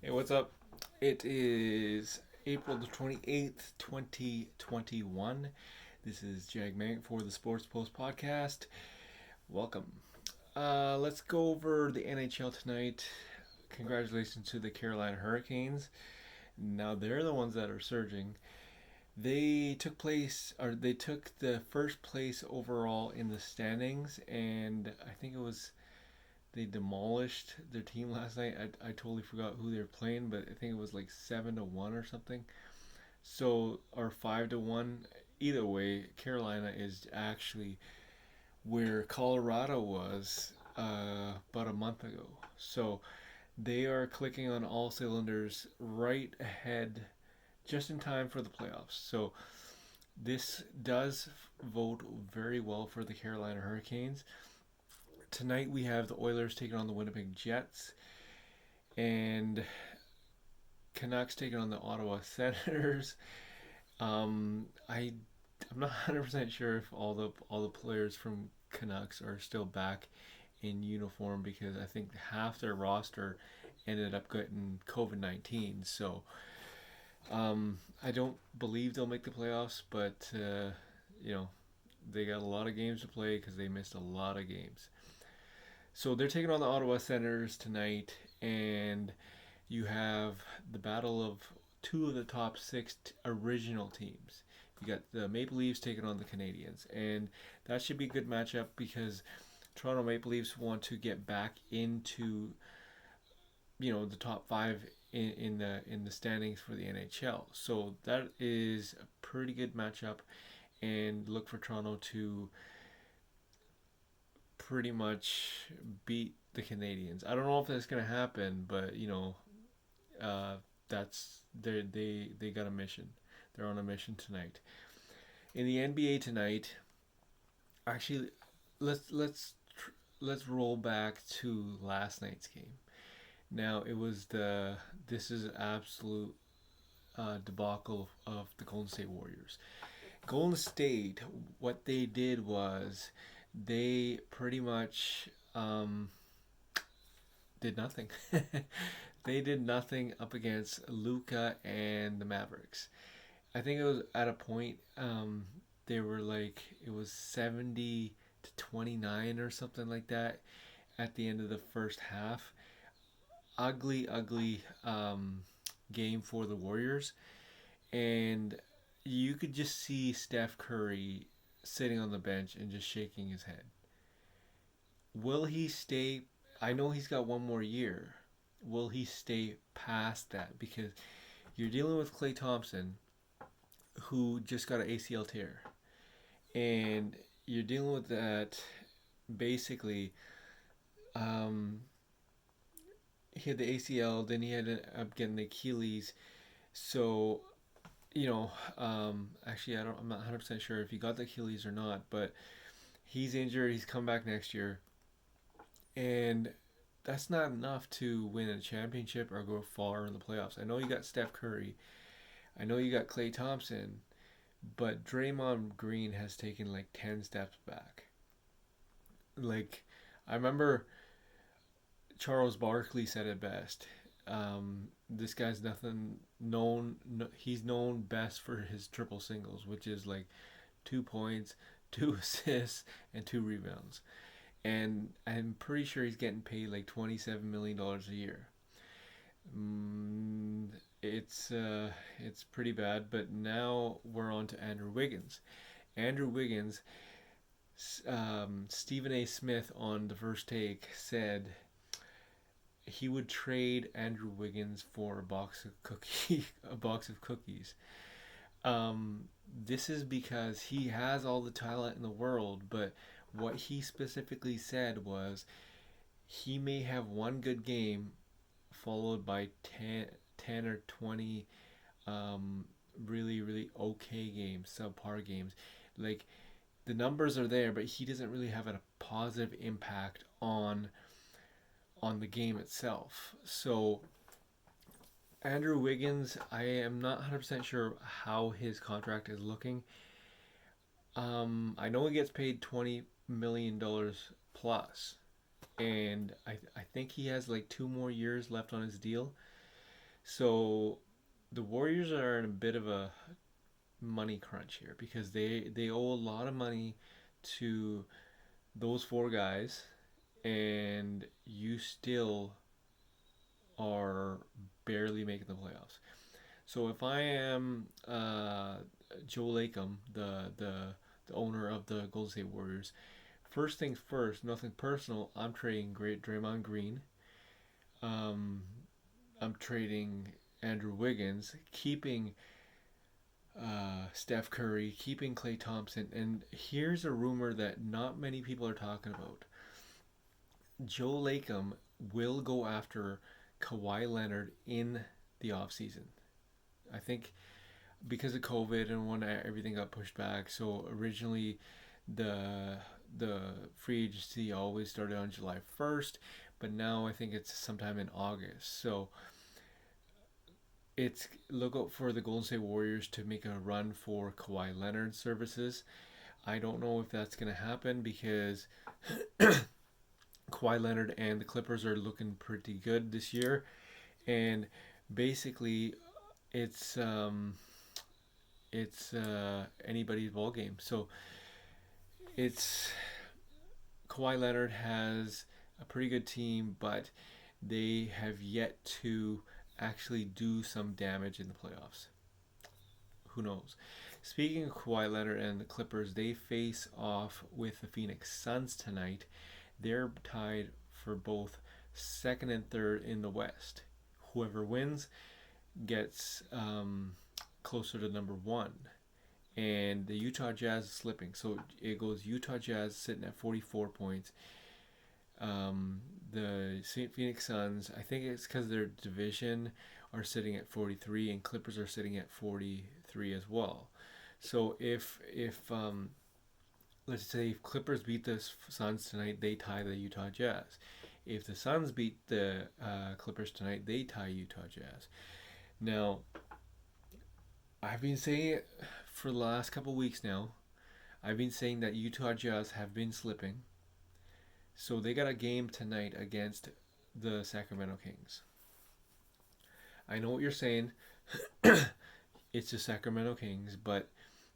Hey, what's up? It is April the 28th, 2021. This is Jag Mank for the Sports Post podcast. Welcome. Let's go over the NHL tonight. Congratulations to the Carolina Hurricanes. Now they're the ones that are surging. They took the first place overall in the standings, and I think it was they demolished their team last night. I totally forgot who they were playing, but I think it was like 7-1 or something. So or 5-1. Either way, Carolina is actually where Colorado was about a month ago. So they are clicking on all cylinders right ahead, just in time for the playoffs. So this does vote very well for the Carolina Hurricanes. Tonight we have the Oilers taking on the Winnipeg Jets, and Canucks taking on the Ottawa Senators. I'm not 100% sure if all the players from Canucks are still back in uniform because I think half their roster ended up getting COVID-19. So I don't believe they'll make the playoffs, but you know they got a lot of games to play because they missed a lot of games. So they're taking on the Ottawa Senators tonight, and you have the battle of two of the top six original teams. You got the Maple Leafs taking on the Canadiens, and that should be a good matchup because Toronto Maple Leafs want to get back into the top five in the standings for the NHL. So that is a pretty good matchup, and look for Toronto to pretty much beat the Canadians. I don't know if that's gonna happen, but uh, that's they got a mission. They're on a mission tonight. In the NBA tonight, actually, let's let's let's roll back to last night's game. Now it was the this is an absolute debacle of the Golden State Warriors. Golden State, what they did was they pretty much did nothing. They did nothing up against Luca and the Mavericks. I think it was at a point they were like it was 70-29 or something like that at the end of the first half. Ugly, ugly game for the Warriors, and you could just see Steph Curry sitting on the bench and just shaking his head. Will he stay? I know he's got one more year. Will he stay past that? Because you're dealing with Klay Thompson, who just got an ACL tear, and you're dealing with that. Basically, um, he had the ACL, then he had to up getting the Achilles. So actually, I'm not 100% sure if he got the Achilles or not, but he's injured. He's come back next year, and that's not enough to win a championship or go far in the playoffs. I know you got Steph Curry. I know you got Klay Thompson, but Draymond Green has taken like 10 steps back. Like, I remember Charles Barkley said it best. This guy's nothing known. No, he's known best for his triple singles, which is like 2 points, two assists, and two rebounds. And I'm pretty sure he's getting paid like $27 million a year. Mm, it's pretty bad. But now we're on to Andrew Wiggins. Andrew Wiggins, Stephen A. Smith on the first take said he would trade Andrew Wiggins for a box of cookies. This is because he has all the talent in the world, but what he specifically said was he may have one good game followed by 10 or 20 really, really okay games, subpar games. Like, the numbers are there, but he doesn't really have a positive impact on the game itself. So Andrew Wiggins, I am not 100% sure how his contract is looking. I know he gets paid $20 million plus, and I think he has like 2 more years left on his deal. So the Warriors are in a bit of a money crunch here because they owe a lot of money to those four guys, and you still are barely making the playoffs. So if I am Joe Lacob, the owner of the Golden State Warriors, first things first, nothing personal. I'm trading great Draymond Green. Um, I'm trading Andrew Wiggins, keeping Steph Curry, keeping Klay Thompson. And here's a rumor that not many people are talking about. Joe Lacob will go after Kawhi Leonard in the offseason. I think because of COVID and when everything got pushed back. So originally, the the free agency always started on July 1st, but now I think it's sometime in August. So it's look out for the Golden State Warriors to make a run for Kawhi Leonard services. I don't know if that's going to happen because Kawhi Leonard and the Clippers are looking pretty good this year, and basically it's anybody's ball game. So it's Kawhi Leonard has a pretty good team, but they have yet to actually do some damage in the playoffs. Who knows? Speaking of Kawhi Leonard and the Clippers, they face off with the Phoenix Suns tonight. They're tied for both second and third in the West. Whoever wins gets closer to number one. And the Utah Jazz is slipping. So it goes Utah Jazz sitting at 44 points. The Phoenix Suns, I think it's because their division are sitting at 43 and Clippers are sitting at 43 as well. So if let's say if Clippers beat the Suns tonight, they tie the Utah Jazz. If the Suns beat the Clippers tonight, they tie Utah Jazz. Now, I've been saying it for the last couple of weeks now. I've been saying that Utah Jazz have been slipping. So they got a game tonight against the Sacramento Kings. I know what you're saying. It's the Sacramento Kings, but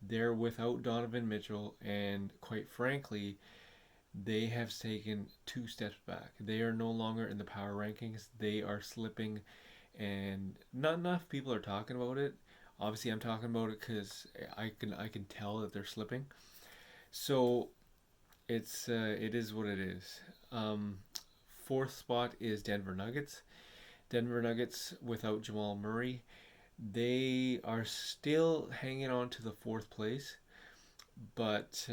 they're without Donovan Mitchell, and quite frankly, they have taken two steps back. They are no longer in the power rankings. They are slipping, and not enough people are talking about it. Obviously, I'm talking about it because I can tell that they're slipping. So it is what it is. Fourth spot is Denver Nuggets. Denver Nuggets without Jamal Murray, they are still hanging on to the fourth place. But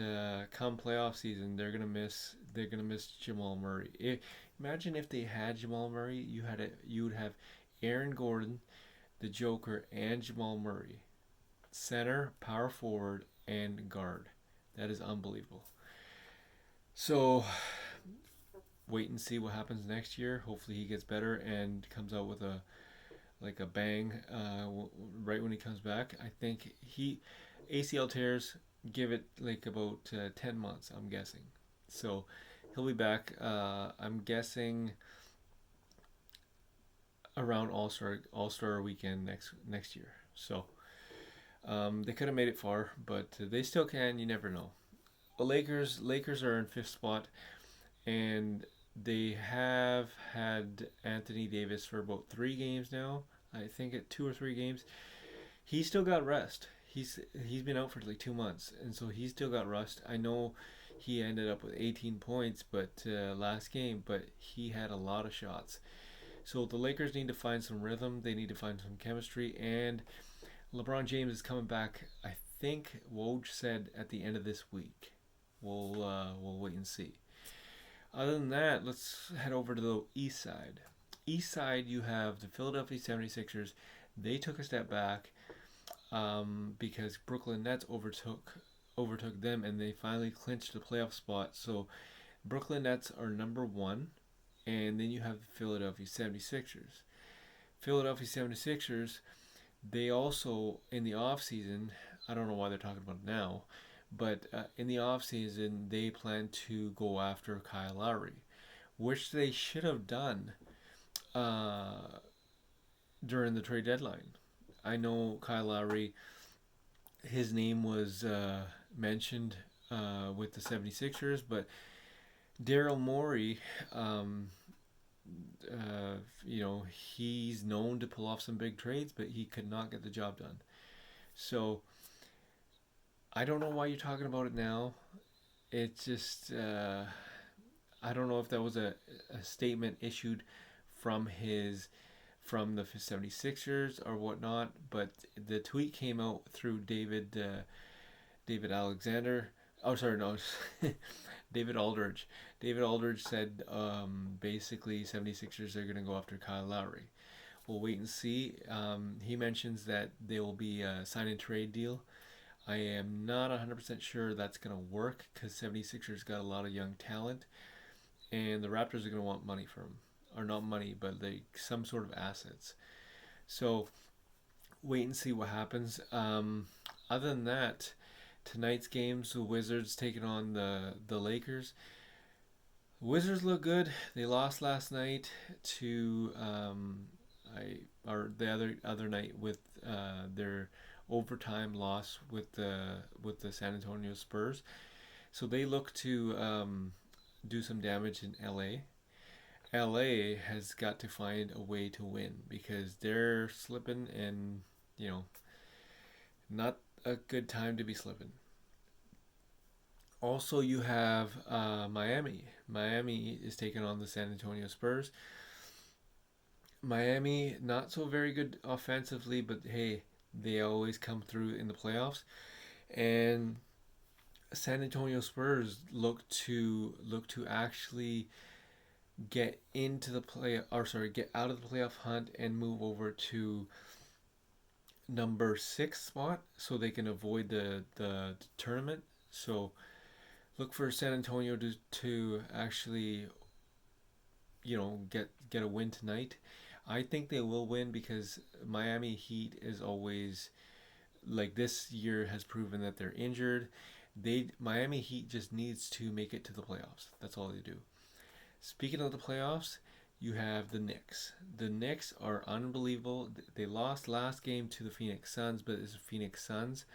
come playoff season, they're gonna miss. They're gonna miss Jamal Murray. Imagine if they had Jamal Murray, you would have Aaron Gordon, the Joker, and Jamal Murray, center, power forward, and guard. That is unbelievable. So wait and see what happens next year. Hopefully he gets better and comes out with a bang right when he comes back. I think he ACL tears give it like about 10 months, I'm guessing. So he'll be back. I'm guessing around All Star weekend next year. So they could have made it far, but they still can. You never know. The Lakers are in fifth spot, and they have had Anthony Davis for about 3 games now. I think at 2 or 3 games. He still got rest. He's been out for like 2 months, and so he still got rest. I know he ended up with 18 points, but last game, but he had a lot of shots. So the Lakers need to find some rhythm. They need to find some chemistry, and LeBron James is coming back. I think Woj said at the end of this week. We'll wait and see. Other than that, let's head over to the East Side. East Side, you have the Philadelphia 76ers. They took a step back because Brooklyn Nets overtook them, and they finally clinched the playoff spot. So Brooklyn Nets are number one, and then you have the Philadelphia 76ers. Philadelphia 76ers, they also, in the offseason, I don't know why they're talking about it now, but in the offseason, they plan to go after Kyle Lowry, which they should have done during the trade deadline. I know Kyle Lowry, his name was mentioned with the 76ers, but Daryl Morey, um, he's known to pull off some big trades, but he could not get the job done. So I don't know why you're talking about it now. It's just, I don't know if that was a statement issued from from the 76ers or whatnot, but the tweet came out through David Alexander. Oh, sorry, no, David Aldridge. David Aldridge said basically 76ers are going to go after Kyle Lowry. We'll wait and see. He mentions that there will be a sign and trade deal. I am not 100% sure that's going to work because 76ers got a lot of young talent and the Raptors are going to want money from him. Or not money, but some sort of assets. So wait and see what happens. Other than that, tonight's games, the Wizards taking on the Lakers. The Wizards look good. They lost last night to the other night with their overtime loss with the San Antonio Spurs. So they look to do some damage in LA. LA has got to find a way to win because they're slipping and, not a good time to be slipping. Also, you have Miami. Miami is taking on the San Antonio Spurs. Miami, not so very good offensively, but hey, they always come through in the playoffs. And San Antonio Spurs look to actually get out of the playoff hunt and move over to number 6 spot so they can avoid the tournament. So look for San Antonio to actually get a win tonight. I think they will win because Miami Heat is always, like, this year has proven that they're injured. Miami Heat just needs to make it to the playoffs. That's all they do. Speaking of the playoffs, you have the Knicks. The Knicks are unbelievable. They lost last game to the Phoenix Suns, but it's the Phoenix Suns.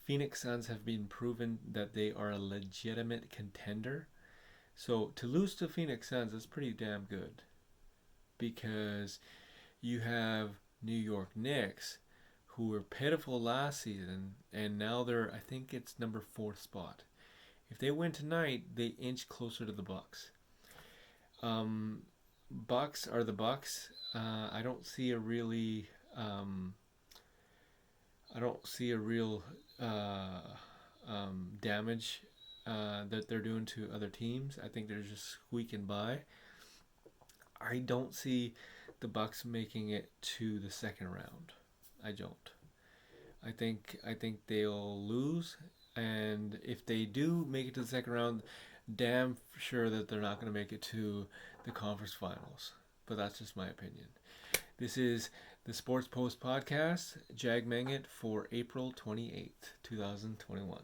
Phoenix Suns have been proven that they are a legitimate contender. So to lose to Phoenix Suns is pretty damn good because you have New York Knicks who were pitiful last season and now they're, I think it's number 4th spot. If they win tonight, they inch closer to the Bucks. Bucks are the Bucks. I don't see a real damage that they're doing to other teams. I think they're just squeaking by. I don't see the Bucks making it to the second round. I don't. I think they'll lose, and if they do make it to the second round, damn sure that they're not going to make it to the conference finals. But that's just my opinion. This is the Sports Post Podcast, Jag Mangit for April 28th, 2021.